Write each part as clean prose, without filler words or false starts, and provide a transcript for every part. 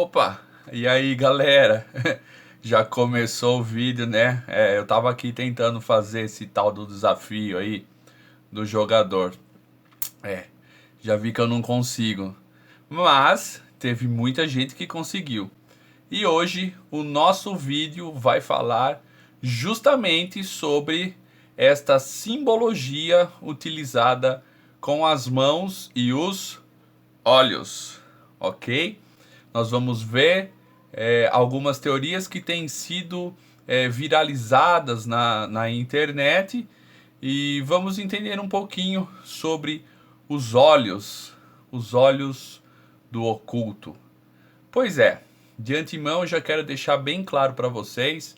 Opa, e aí galera? Já começou o vídeo, né? Eu tava aqui tentando fazer esse tal do desafio aí do jogador. É, já vi que eu não consigo, mas teve muita gente que conseguiu. E hoje o nosso vídeo vai falar justamente sobre esta simbologia utilizada com as mãos e os olhos, ok? Nós vamos ver algumas teorias que têm sido viralizadas na internet e vamos entender um pouquinho sobre os olhos do oculto. Pois é, de antemão eu já quero deixar bem claro para vocês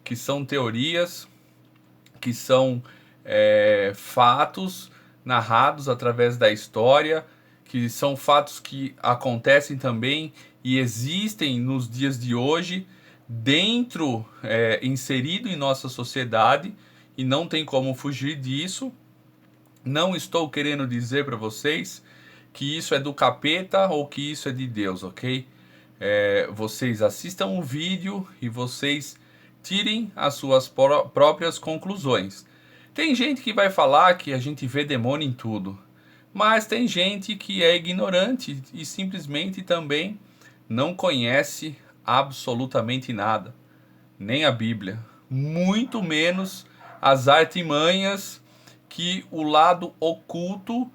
que são teorias, que são fatos narrados através da história, que são fatos que acontecem também e existem nos dias de hoje, dentro, inserido em nossa sociedade, e não tem como fugir disso. Não estou querendo dizer para vocês que isso é do capeta ou que isso é de Deus, ok? Vocês assistam o vídeo e vocês tirem as suas próprias conclusões. Tem gente que vai falar que a gente vê demônio em tudo, mas tem gente que é ignorante e simplesmente também não conhece absolutamente nada, nem a Bíblia, muito menos as artimanhas que o lado oculto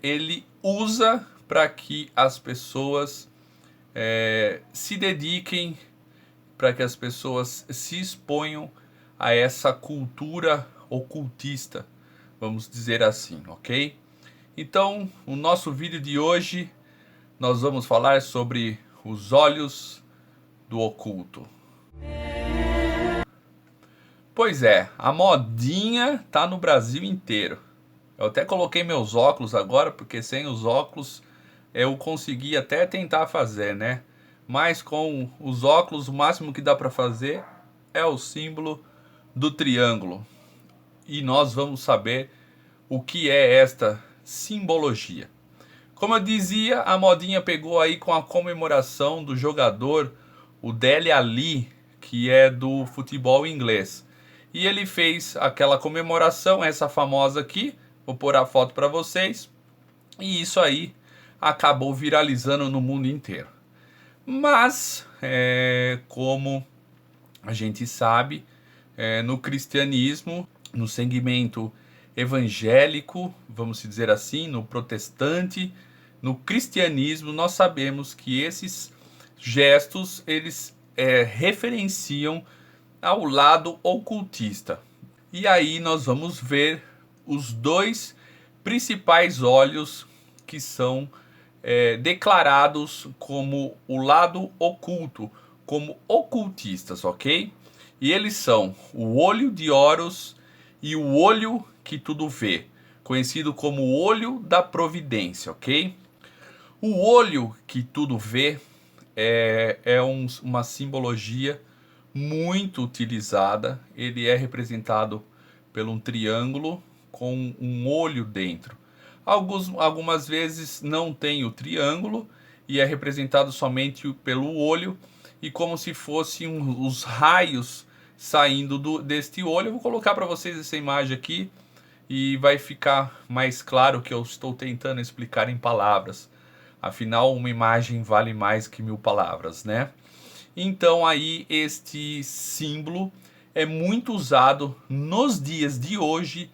ele usa para que as pessoas se dediquem, para que as pessoas se exponham a essa cultura ocultista, vamos dizer assim, ok? Então, o nosso vídeo de hoje, nós vamos falar sobre os olhos do oculto. Pois é, a modinha tá no Brasil inteiro. Eu até coloquei meus óculos agora, porque sem os óculos eu consegui até tentar fazer, né? Mas com os óculos, o máximo que dá para fazer é o símbolo do triângulo. E nós vamos saber o que é esta simbologia. Como eu dizia, a modinha pegou aí com a comemoração do jogador, o Dele Alli, que é do futebol inglês. E ele fez aquela comemoração, essa famosa aqui, vou pôr a foto para vocês, e isso aí acabou viralizando no mundo inteiro. Mas, como a gente sabe, no cristianismo, no segmento evangélico, vamos dizer assim, no protestante, no cristianismo, nós sabemos que esses gestos eles referenciam ao lado ocultista. E aí nós vamos ver os dois principais olhos que são declarados como o lado oculto, como ocultistas, ok? E eles são o olho de Horus e o olho que tudo vê, conhecido como o olho da providência, ok? O olho que tudo vê uma simbologia muito utilizada. Ele é representado por um triângulo com um olho dentro. Algumas vezes não tem o triângulo e é representado somente pelo olho e como se fossem os raios saindo deste olho. Eu vou colocar para vocês essa imagem aqui e vai ficar mais claro que eu estou tentando explicar em palavras. Afinal, uma imagem vale mais que 1000 palavras, né? Então aí este símbolo é muito usado nos dias de hoje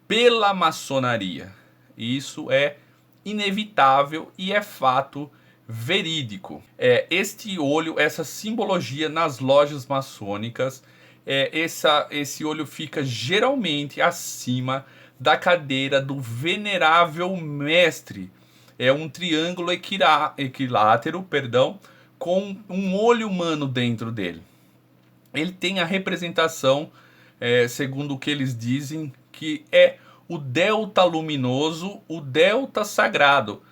pela maçonaria. Isso é inevitável e é fato verídico. Este olho, essa simbologia nas lojas maçônicas, esse olho fica geralmente acima da cadeira do venerável mestre. É um triângulo equilátero, com um olho humano dentro dele. Ele tem a representação, segundo o que eles dizem, que é o delta luminoso, o delta sagrado,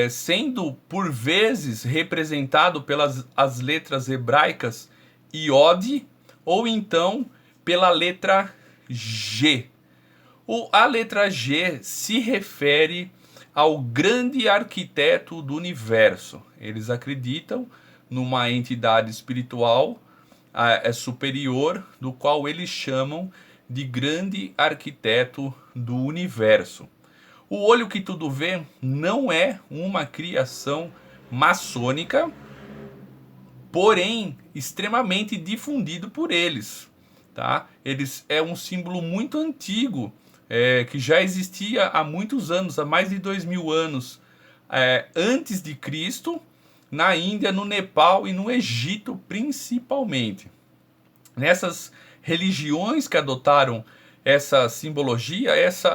sendo por vezes representado pelas as letras hebraicas Iod ou então pela letra G. A letra G se refere ao grande arquiteto do universo. Eles acreditam numa entidade espiritual superior, do qual eles chamam de grande arquiteto do universo. O olho que tudo vê não é uma criação maçônica, porém extremamente difundido por eles, tá? Eles é um símbolo muito antigo, que já existia há muitos anos, há mais de 2000 anos, antes de Cristo, na Índia, no Nepal e no Egito principalmente. Nessas religiões que adotaram essa simbologia,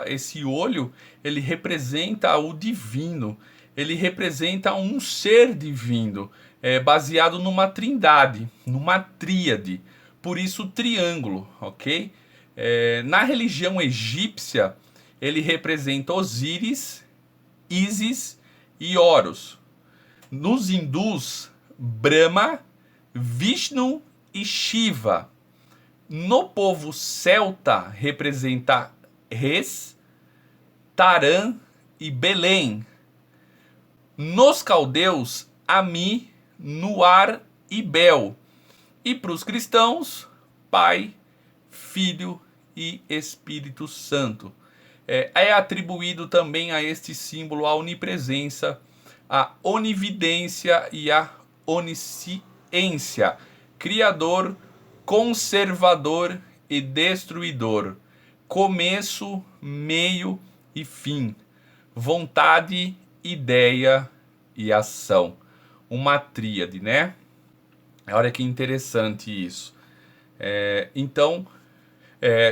esse olho, ele representa o divino, ele representa um ser divino, baseado numa trindade, numa tríade, por isso triângulo, ok? Na religião egípcia, ele representa Osíris, Ísis e Horus. Nos hindus, Brahma, Vishnu e Shiva. No povo celta, representa Res, Tarã e Belém. Nos caldeus, Ami, Nuar e Bel. E para os cristãos, Pai, Filho e Espírito Santo. É atribuído também a este símbolo a onipresença, a onividência e a onisciência. Criador, conservador e destruidor. Começo, meio e fim. Vontade, ideia e ação. Uma tríade, né? Olha que interessante isso. Então,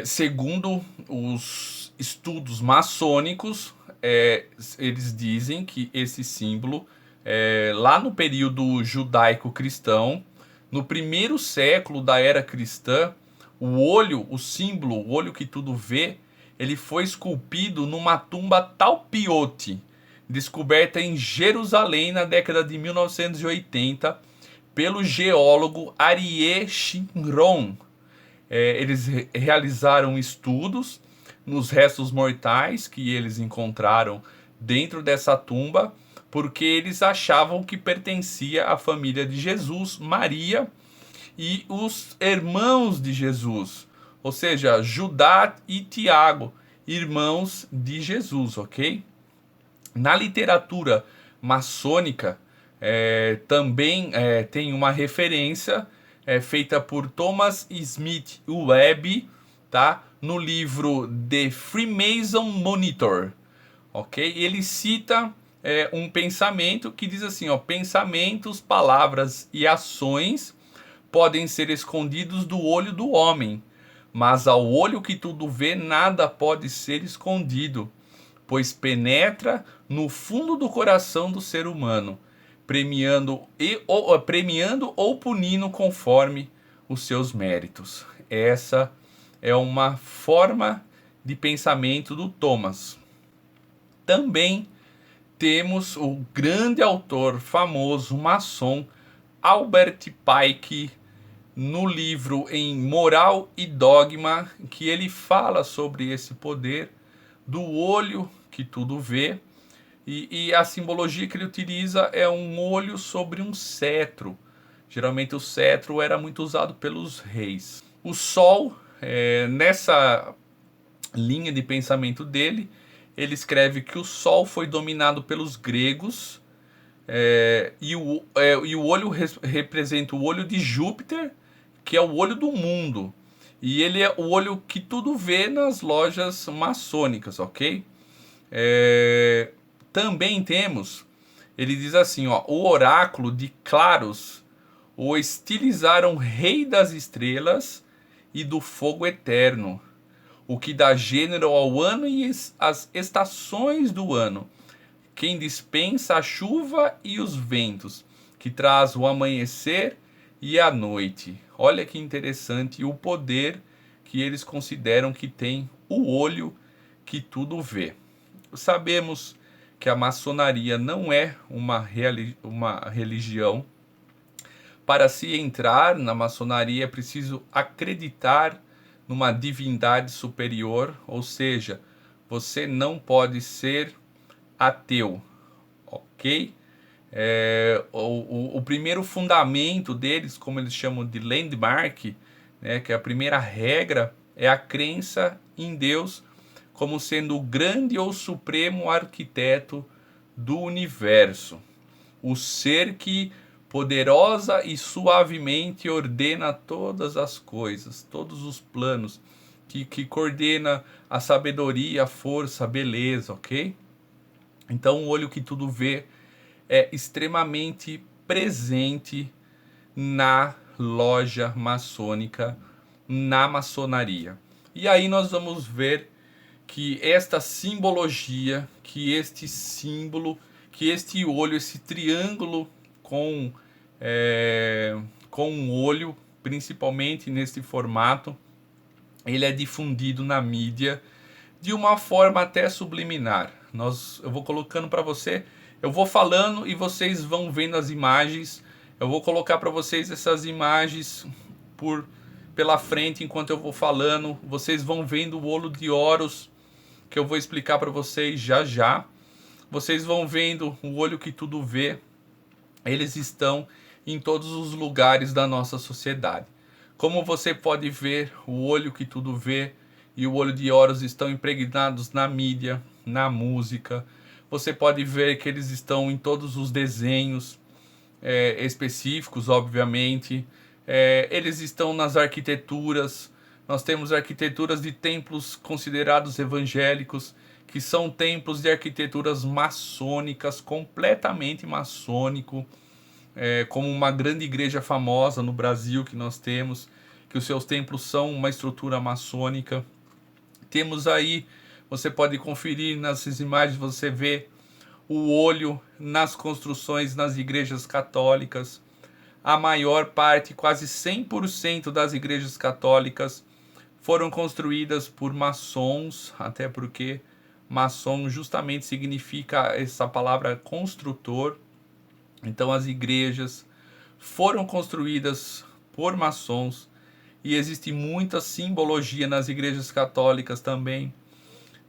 segundo os estudos maçônicos, eles dizem que esse símbolo, lá no período judaico-cristão, no primeiro século da era cristã, o símbolo, o olho que tudo vê, ele foi esculpido numa tumba Talpiote, descoberta em Jerusalém na década de 1980 pelo geólogo Aryeh Shimron. Eles realizaram estudos nos restos mortais que eles encontraram dentro dessa tumba, porque eles achavam que pertencia à família de Jesus, Maria e os irmãos de Jesus, ou seja, Judá e Tiago, irmãos de Jesus, ok? Na literatura maçônica, também tem uma referência feita por Thomas Smith Webb, tá? No livro The Freemason Monitor, ok? Ele cita um pensamento que diz assim, ó: pensamentos, palavras e ações podem ser escondidos do olho do homem, mas ao olho que tudo vê nada pode ser escondido, pois penetra no fundo do coração do ser humano, premiando ou punindo conforme os seus méritos. Essa é uma forma de pensamento do Thomas. Também temos o grande autor famoso maçom Albert Pike, no livro Em Moral e Dogma, que ele fala sobre esse poder do olho que tudo vê, e a simbologia que ele utiliza é um olho sobre um cetro. Geralmente o cetro era muito usado pelos reis. O sol, nessa linha de pensamento dele, ele escreve que o sol foi dominado pelos gregos, e o olho representa o olho de Júpiter, que é o olho do mundo. E ele é o olho que tudo vê nas lojas maçônicas, ok? Também temos, ele diz assim, ó: o oráculo de Claros o estilizaram rei das estrelas e do fogo eterno, o que dá gênero ao ano e as estações do ano, quem dispensa a chuva e os ventos, que traz o amanhecer e a noite. Olha que interessante o poder que eles consideram que tem o olho que tudo vê. Sabemos que a maçonaria não é uma religião. Para se entrar na maçonaria é preciso acreditar numa divindade superior, ou seja, você não pode ser ateu, ok? O primeiro fundamento deles, como eles chamam de landmark, né, que é a primeira regra, é a crença em Deus como sendo o grande ou supremo arquiteto do universo, o ser que poderosa e suavemente ordena todas as coisas, todos os planos, que coordena a sabedoria, a força, a beleza, ok? Então o olho que tudo vê é extremamente presente na loja maçônica, na maçonaria. E aí nós vamos ver que esta simbologia, que este símbolo, que este olho, esse triângulo com, com um olho, principalmente neste formato, ele é difundido na mídia de uma forma até subliminar. Eu vou colocando para você, eu vou falando e vocês vão vendo as imagens. Eu vou colocar para vocês essas imagens pela frente enquanto eu vou falando. Vocês vão vendo o olho de Horus, que eu vou explicar para vocês já já. Vocês vão vendo o olho que tudo vê. Eles estão em todos os lugares da nossa sociedade. Como você pode ver, o olho que tudo vê e o olho de Horus estão impregnados na mídia, na música. Você pode ver que eles estão em todos os desenhos específicos, obviamente. Eles estão nas arquiteturas. Nós temos arquiteturas de templos considerados evangélicos, que são templos de arquiteturas maçônicas, completamente maçônico, como uma grande igreja famosa no Brasil que nós temos, que os seus templos são uma estrutura maçônica. Temos aí, você pode conferir nessas imagens, você vê o olho nas construções nas igrejas católicas. A maior parte, quase 100% das igrejas católicas foram construídas por maçons, até porque maçom justamente significa essa palavra construtor. Então as igrejas foram construídas por maçons e existe muita simbologia nas igrejas católicas também.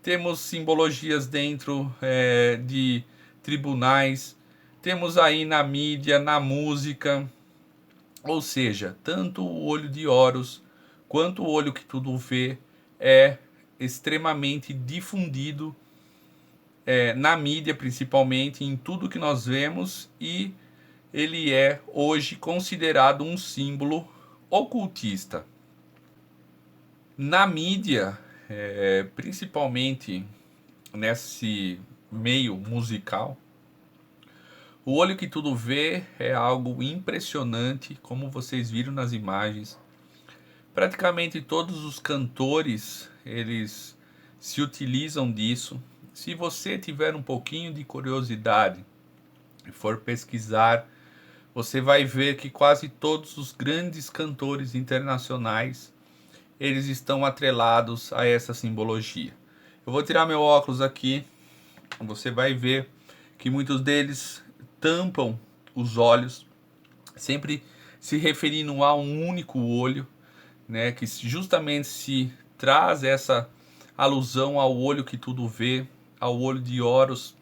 Temos simbologias dentro de tribunais, temos aí na mídia, na música, ou seja, tanto o olho de Horus quanto o olho que tudo vê é extremamente difundido na mídia, principalmente, em tudo que nós vemos, e ele é hoje considerado um símbolo ocultista. Na mídia, principalmente nesse meio musical, o olho que tudo vê é algo impressionante, como vocês viram nas imagens. Praticamente todos os cantores, eles se utilizam disso. Se você tiver um pouquinho de curiosidade e for pesquisar, você vai ver que quase todos os grandes cantores internacionais, eles estão atrelados a essa simbologia. Eu vou tirar meu óculos aqui, você vai ver que muitos deles tampam os olhos, sempre se referindo a um único olho, né, que justamente se traz essa alusão ao olho que tudo vê, ao olho de Horus,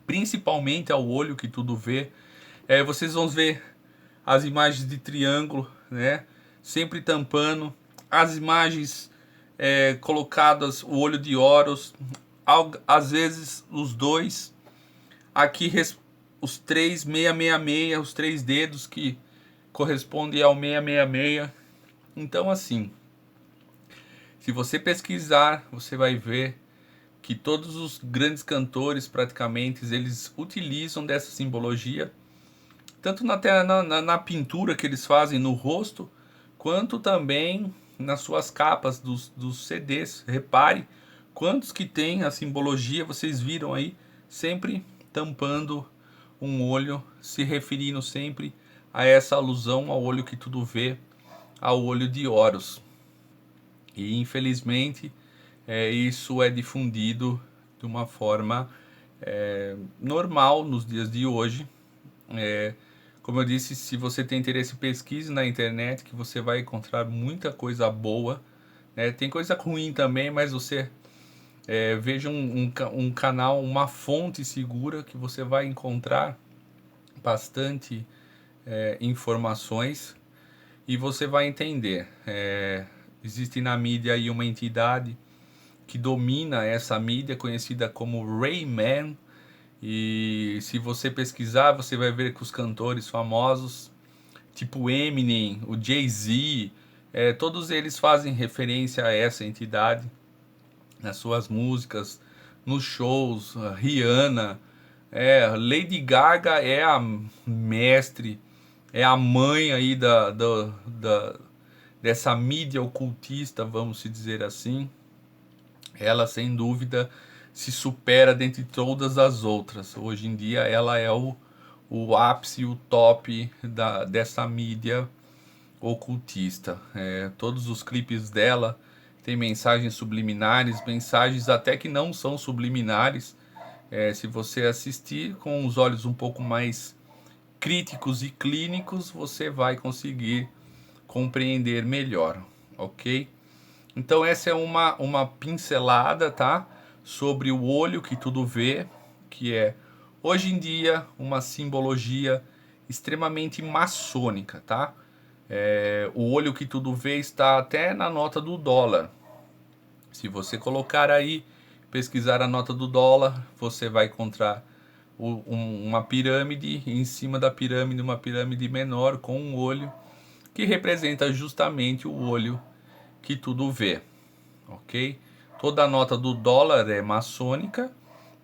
principalmente ao olho que tudo vê. Vocês vão ver as imagens de triângulo, né, sempre tampando, as imagens colocadas, o olho de Horus, às vezes os dois, aqui os 666, os 3 dedos que correspondem ao 666. Então, assim, se você pesquisar, você vai ver que todos os grandes cantores, praticamente, eles utilizam dessa simbologia, tanto na pintura que eles fazem no rosto, quanto também nas suas capas dos CDs. Repare quantos que tem a simbologia, vocês viram aí, sempre tampando um olho, se referindo sempre a essa alusão ao olho que tudo vê, ao olho de Horus. E infelizmente isso é difundido de uma forma normal nos dias de hoje. Como eu disse, se você tem interesse, pesquise na internet, que você vai encontrar muita coisa boa. Tem coisa ruim também, mas você veja um canal, uma fonte segura que você vai encontrar bastante informações e você vai entender. Existe na mídia aí uma entidade que domina essa mídia conhecida como Rayman, e se você pesquisar você vai ver que os cantores famosos tipo Eminem, o Jay-Z, todos eles fazem referência a essa entidade nas suas músicas, nos shows. A Rihanna, Lady Gaga é a mestre, é a mãe aí dessa mídia ocultista, vamos se dizer assim. Ela, sem dúvida, se supera dentre todas as outras. Hoje em dia, ela é o ápice, o top dessa mídia ocultista. Todos os clipes dela têm mensagens subliminares, mensagens até que não são subliminares. Se você assistir com os olhos um pouco mais críticos e clínicos, você vai conseguir compreender melhor, ok? Então essa é uma pincelada, tá? Sobre o olho que tudo vê, que é hoje em dia uma simbologia extremamente maçônica, tá? O olho que tudo vê está até na nota do dólar. Se você colocar aí, pesquisar a nota do dólar, você vai encontrar uma pirâmide, e em cima da pirâmide uma pirâmide menor com um olho, que representa justamente o olho que tudo vê, ok? Toda a nota do dólar é maçônica,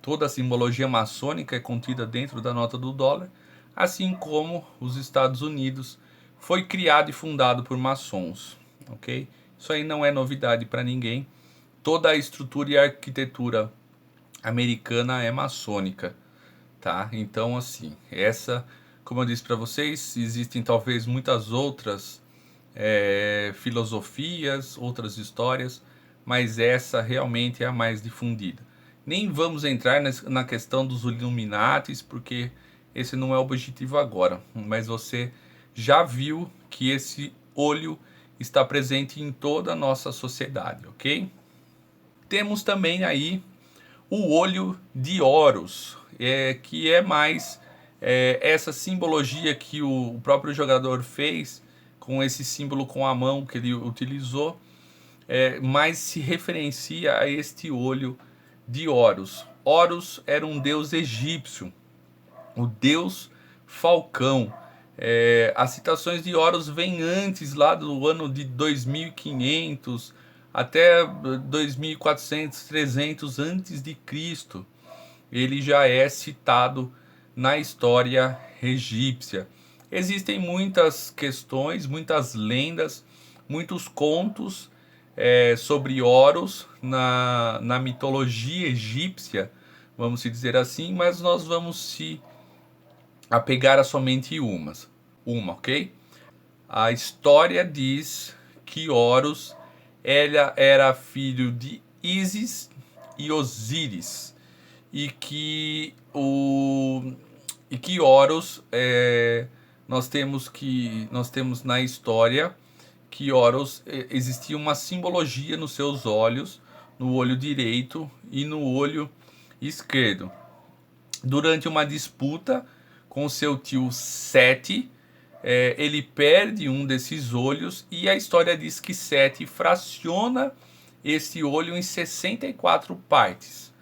toda a simbologia maçônica é contida dentro da nota do dólar, assim como os Estados Unidos foi criado e fundado por maçons, ok? Isso aí não é novidade para ninguém. Toda a estrutura e a arquitetura americana é maçônica, tá? Então, assim, como eu disse para vocês, existem talvez muitas outras filosofias, outras histórias, mas essa realmente é a mais difundida. Nem vamos entrar na questão dos Illuminatis, porque esse não é o objetivo agora, mas você já viu que esse olho está presente em toda a nossa sociedade, ok? Temos também aí o olho de Horus, que é mais essa simbologia que o próprio jogador fez com esse símbolo com a mão que ele utilizou, mas se referencia a este olho de Horus. Horus era um deus egípcio, o deus falcão. As citações de Horus vêm antes, lá do ano de 2500 até 2400, 300 antes de Cristo. Ele já é citado na história egípcia. Existem muitas questões, muitas lendas, muitos contos sobre Horus na mitologia egípcia, vamos dizer assim, mas nós vamos se apegar a somente uma, ok? A história diz que Horus era filho de Ísis e Osíris, e que Horus, nós temos na história que Horus, existia uma simbologia nos seus olhos, no olho direito e no olho esquerdo. Durante uma disputa com seu tio Sete, ele perde um desses olhos, e a história diz que Sete fraciona esse olho em 64 partes.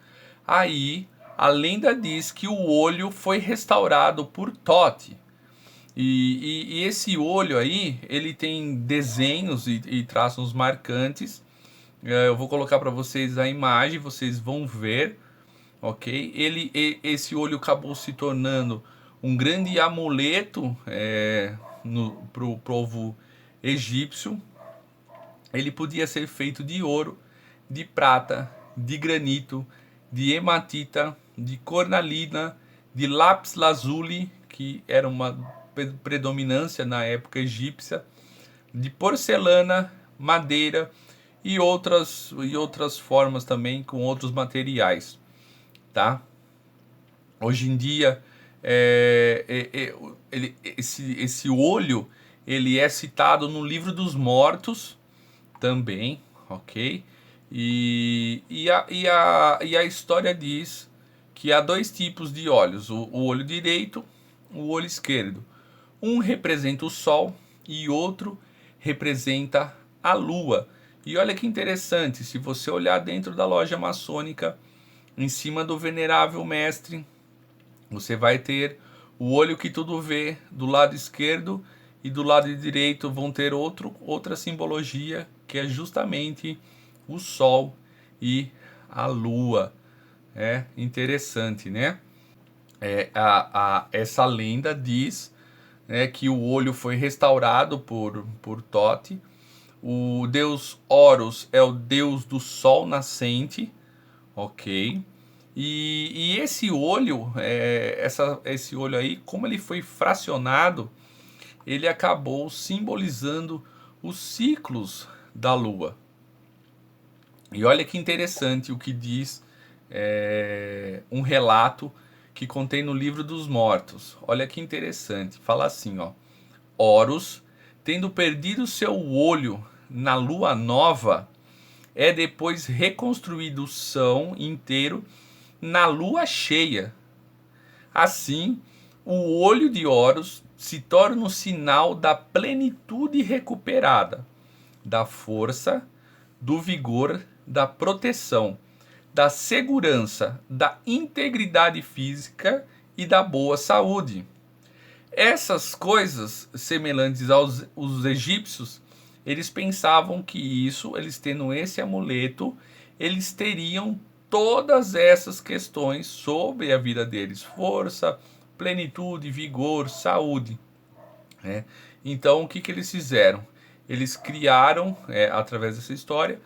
Aí a lenda diz que o olho foi restaurado por Thoth. E esse olho aí, ele tem desenhos e traços marcantes. Eu vou colocar para vocês a imagem, vocês vão ver, ok? Esse olho acabou se tornando um grande amuleto para o povo egípcio. Ele podia ser feito de ouro, de prata, de granito, de hematita, de cornalina, de lápis lazuli, que era uma predominância na época egípcia, de porcelana, madeira e outras formas também, com outros materiais, tá? Hoje em dia, esse olho ele é citado no Livro dos Mortos também, ok? E a história diz que há dois tipos de olhos, o olho direito, o olho esquerdo. Um representa o sol e outro representa a lua. E olha que interessante, se você olhar dentro da loja maçônica, em cima do venerável mestre, você vai ter o olho que tudo vê do lado esquerdo, e do lado direito vão ter outra simbologia, que é justamente o sol e a lua. É interessante, né? Essa lenda diz, né, que o olho foi restaurado por Tote. O deus Horus é o deus do sol nascente, ok? E esse olho, esse olho aí, como ele foi fracionado, ele acabou simbolizando os ciclos da lua. E olha que interessante o que diz um relato que contém no livro dos mortos. Olha que interessante, fala assim, ó: Horus, tendo perdido seu olho na lua nova, é depois reconstruído são inteiro na lua cheia. Assim, o olho de Horus se torna um sinal da plenitude recuperada, da força, do vigor, da proteção, da segurança, da integridade física e da boa saúde. Essas coisas semelhantes aos os egípcios, eles pensavam que isso, eles tendo esse amuleto, eles teriam todas essas questões sobre a vida deles: força, plenitude, vigor, saúde, né? Então, o que, que eles fizeram? Eles criaram, através dessa história,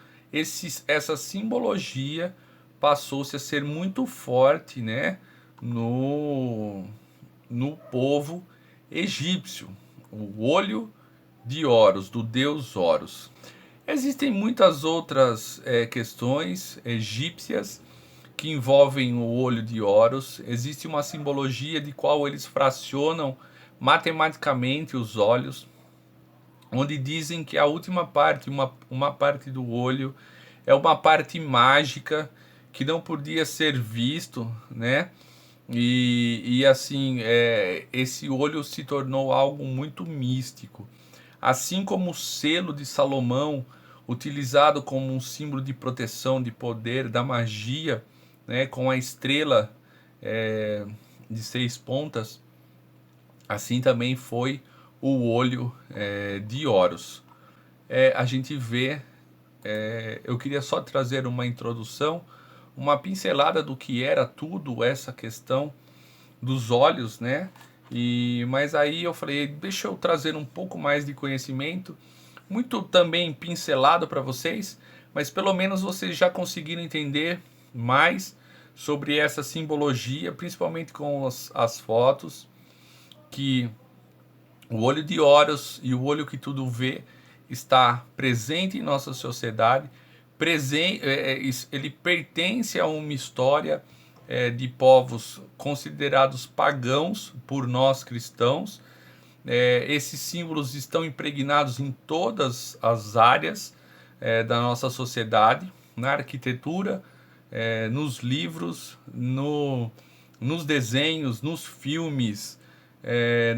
essa simbologia passou-se a ser muito forte, né, no povo egípcio, o olho de Horus, do deus Horus. Existem muitas outras questões egípcias que envolvem o olho de Horus. Existe uma simbologia de qual eles fracionam matematicamente os olhos, onde dizem que a última parte, uma parte do olho, é uma parte mágica que não podia ser visto, né? E assim, esse olho se tornou algo muito místico. Assim como o selo de Salomão, utilizado como um símbolo de proteção, de poder, da magia, né, com a estrela de 6 pontas, assim também foi o olho de Horus. A gente vê, eu queria só trazer uma introdução, uma pincelada do que era tudo essa questão dos olhos, né? Mas aí eu falei, deixa eu trazer um pouco mais de conhecimento, muito também pincelado para vocês, mas pelo menos vocês já conseguiram entender mais sobre essa simbologia, principalmente com as fotos, que o olho de Horus e o olho que tudo vê está presente em nossa sociedade. Ele pertence a uma história de povos considerados pagãos por nós cristãos. Esses símbolos estão impregnados em todas as áreas da nossa sociedade, na arquitetura, nos livros, nos desenhos, nos filmes,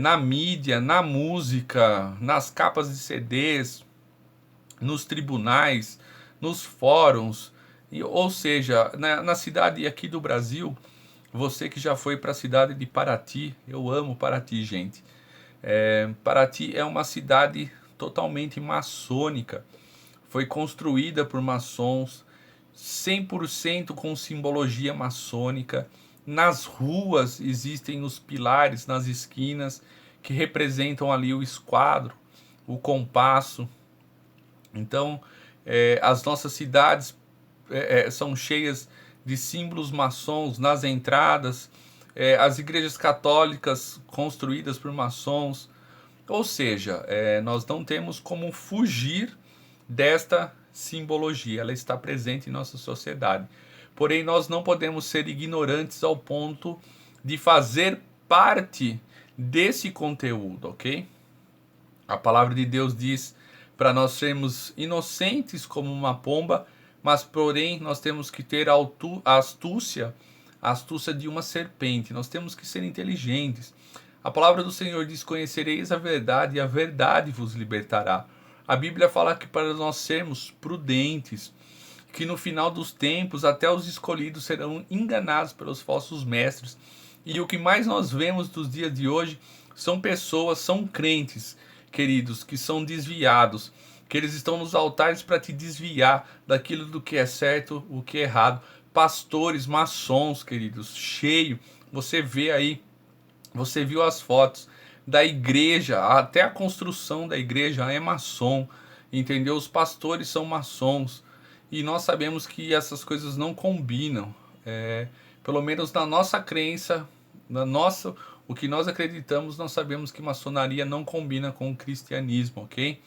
na mídia, na música, nas capas de CDs, nos tribunais, nos fóruns, ou seja, na cidade aqui do Brasil. Você que já foi para a cidade de Paraty, eu amo Paraty, gente. Paraty é uma cidade totalmente maçônica, foi construída por maçons, 100% com simbologia maçônica. Nas ruas existem os pilares nas esquinas que representam ali o esquadro, o compasso. Então, as nossas cidades são cheias de símbolos maçons nas entradas, as igrejas católicas construídas por maçons. Ou seja, nós não temos como fugir desta simbologia, ela está presente em nossa sociedade. Porém, nós não podemos ser ignorantes ao ponto de fazer parte desse conteúdo, ok? A palavra de Deus diz para nós sermos inocentes como uma pomba, mas porém nós temos que ter a astúcia de uma serpente. Nós temos que ser inteligentes. A palavra do Senhor diz: conhecereis a verdade e a verdade vos libertará. A Bíblia fala que para nós sermos prudentes, que no final dos tempos até os escolhidos serão enganados pelos falsos mestres. E o que mais nós vemos dos dias de hoje são pessoas, são crentes, queridos, que são desviados, que eles estão nos altares para te desviar daquilo do que é certo, o que é errado. Pastores, maçons, queridos, cheio. Você vê aí, você viu as fotos da igreja, até a construção da igreja é maçom, entendeu? Os pastores são maçons. E nós sabemos que essas coisas não combinam. Pelo menos na nossa crença, o que nós acreditamos, nós sabemos que maçonaria não combina com o cristianismo, ok?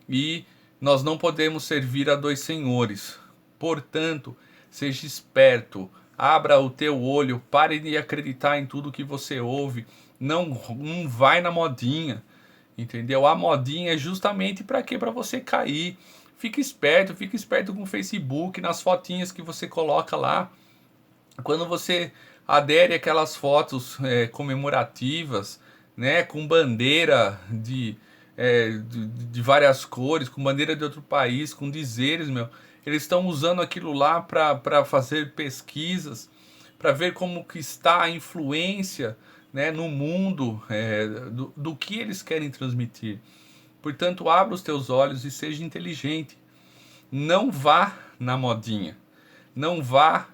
E nós não podemos servir a dois senhores. Portanto, seja esperto, abra o teu olho, pare de acreditar em tudo que você ouve. Não vai na modinha, entendeu? A modinha é justamente para quê? Para você cair. Fique esperto com o Facebook, nas fotinhas que você coloca lá. Quando você adere aquelas fotos comemorativas, né, com bandeira de várias cores, com bandeira de outro país, com dizeres, eles estão usando aquilo lá para fazer pesquisas, para ver como que está a influência, né, no mundo do que eles querem transmitir. Portanto, abra os teus olhos e seja inteligente. Não vá na modinha. Não vá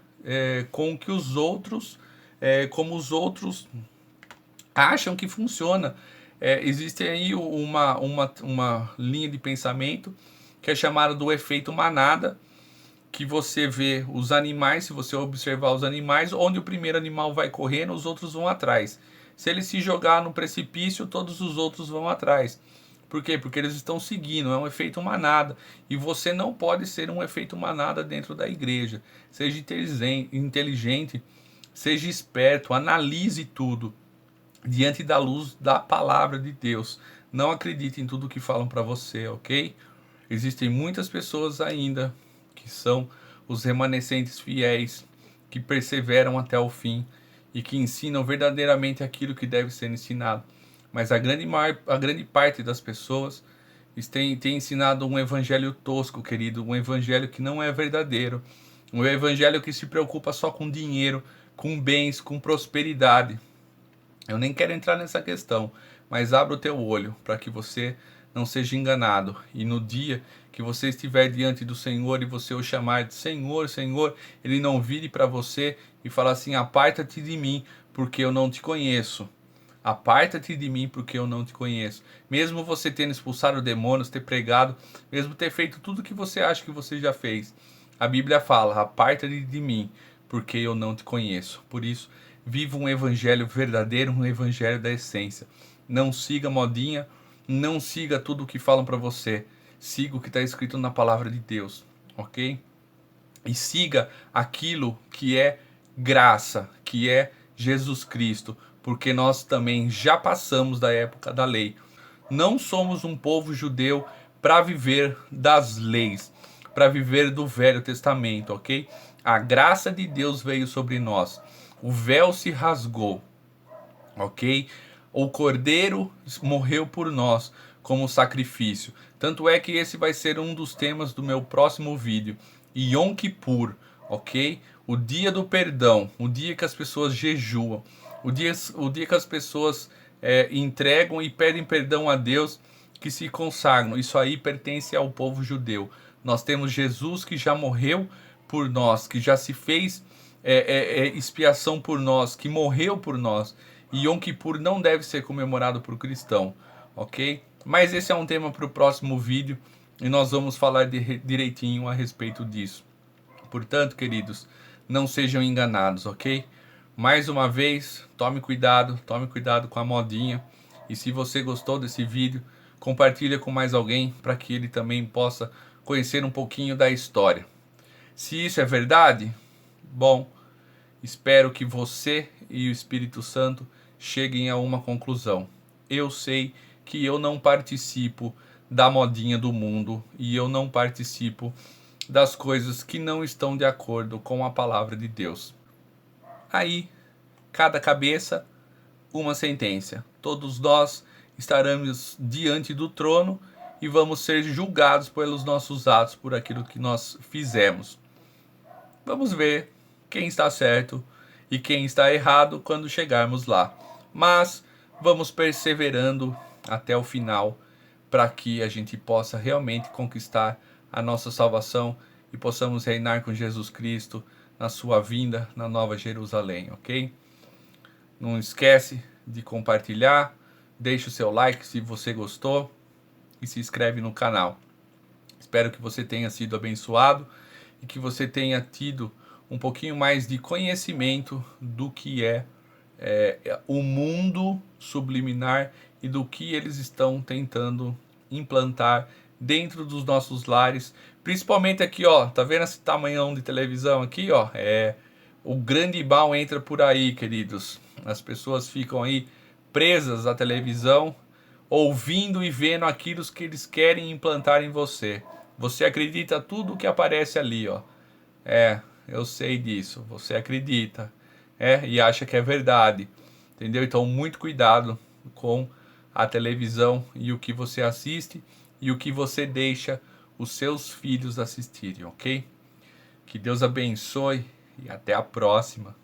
com que os outros, como os outros acham que funciona. Existe aí uma linha de pensamento que é chamada do efeito manada, que você vê os animais, se você observar os animais, onde o primeiro animal vai correndo, os outros vão atrás. Se ele se jogar no precipício, todos os outros vão atrás. Por quê? Porque eles estão seguindo, é um efeito manada. E você não pode ser um efeito manada dentro da igreja. Seja inteligente, seja esperto, analise tudo diante da luz da palavra de Deus. Não acredite em tudo que falam para você, ok? Existem muitas pessoas ainda que são os remanescentes fiéis, que perseveram até o fim e que ensinam verdadeiramente aquilo que deve ser ensinado. Mas a grande parte das pessoas tem ensinado um evangelho tosco, querido, um evangelho que não é verdadeiro, um evangelho que se preocupa só com dinheiro, com bens, com prosperidade. Eu nem quero entrar nessa questão, mas abra o teu olho para que você não seja enganado. E no dia que você estiver diante do Senhor e você o chamar de Senhor, Senhor, ele não vire para você e fale assim: aparta-te de mim, porque eu não te conheço. Aparta-te de mim, porque eu não te conheço. Mesmo você tendo expulsado demônios, ter pregado, mesmo ter feito tudo que você acha que você já fez, a Bíblia fala: aparta-te de mim, porque eu não te conheço. Por isso, viva um evangelho verdadeiro, um evangelho da essência. Não siga modinha, não siga tudo o que falam para você. Siga o que está escrito na palavra de Deus, ok? E siga aquilo que é graça, que é Jesus Cristo, porque nós também já passamos da época da lei. Não somos um povo judeu para viver das leis, para viver do Velho Testamento, ok? A graça de Deus veio sobre nós. O véu se rasgou, ok? O Cordeiro morreu por nós como sacrifício. Tanto é que esse vai ser um dos temas do meu próximo vídeo. Yom Kippur, ok? O dia do perdão, o dia que as pessoas jejuam, o dia que as pessoas entregam e pedem perdão a Deus, que se consagram. Isso aí pertence ao povo judeu. Nós temos Jesus que já morreu por nós, que já se fez expiação por nós, que morreu por nós. E Yom Kippur não deve ser comemorado por cristão, ok? Mas esse é um tema para o próximo vídeo e nós vamos falar direitinho a respeito disso. Portanto, queridos, não sejam enganados, ok? Mais uma vez, tome cuidado com a modinha. E se você gostou desse vídeo, compartilha com mais alguém para que ele também possa conhecer um pouquinho da história. Se isso é verdade, bom, espero que você e o Espírito Santo cheguem a uma conclusão. Eu sei que eu não participo da modinha do mundo e eu não participo das coisas que não estão de acordo com a palavra de Deus. Aí, cada cabeça, uma sentença. Todos nós estaremos diante do trono e vamos ser julgados pelos nossos atos, por aquilo que nós fizemos. Vamos ver quem está certo e quem está errado quando chegarmos lá. Mas vamos perseverando até o final para que a gente possa realmente conquistar a nossa salvação e possamos reinar com Jesus Cristo na sua vinda na Nova Jerusalém, ok? Não esquece de compartilhar, deixe o seu like se você gostou e se inscreve no canal. Espero que você tenha sido abençoado e que você tenha tido um pouquinho mais de conhecimento do que é o mundo subliminar e do que eles estão tentando implantar dentro dos nossos lares, principalmente aqui, ó, tá vendo esse tamanhão de televisão aqui, ó? O grande mal entra por aí, queridos. As pessoas ficam aí presas à televisão, ouvindo e vendo aquilo que eles querem implantar em você. Você acredita tudo que aparece ali, ó. Eu sei disso. Você acredita, e acha que é verdade, entendeu? Então, muito cuidado com a televisão e o que você assiste e o que você deixa os seus filhos assistirem, ok? Que Deus abençoe e até a próxima.